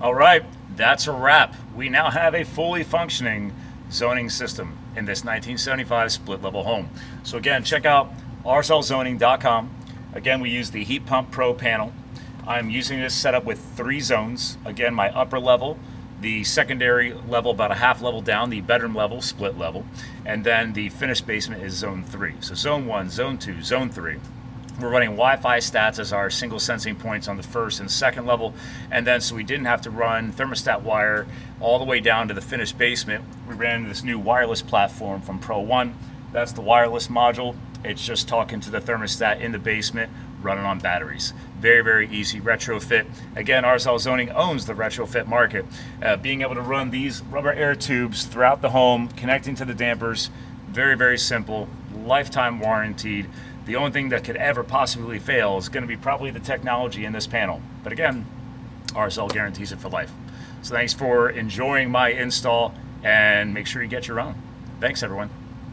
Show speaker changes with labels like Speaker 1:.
Speaker 1: All right, that's a wrap. We now have a fully functioning zoning system in this 1975 split level home. So again, check out arzelzoning.com. Again, we use the Heat Pump Pro panel. I'm using this setup with 3 zones. Again, my upper level, the secondary level about a half level down, the bedroom level, split level, and then the finished basement is zone 3. So zone 1, zone 2, zone 3. We're running Wi-Fi stats as our single sensing points on the first and second level, and then so we didn't have to run thermostat wire all the way down to the finished basement. We ran this new wireless platform from Pro One. That's the wireless module. It's just talking to the thermostat in the basement, running on batteries. Very, very easy retrofit. Again, Arzel Zoning owns the retrofit market. Being able to run these rubber air tubes throughout the home, connecting to the dampers, very, very simple, lifetime warranted. The only thing that could ever possibly fail is going to be probably the technology in this panel. But again, Arzel guarantees it for life. So thanks for enjoying my install, and make sure you get your own. Thanks, everyone.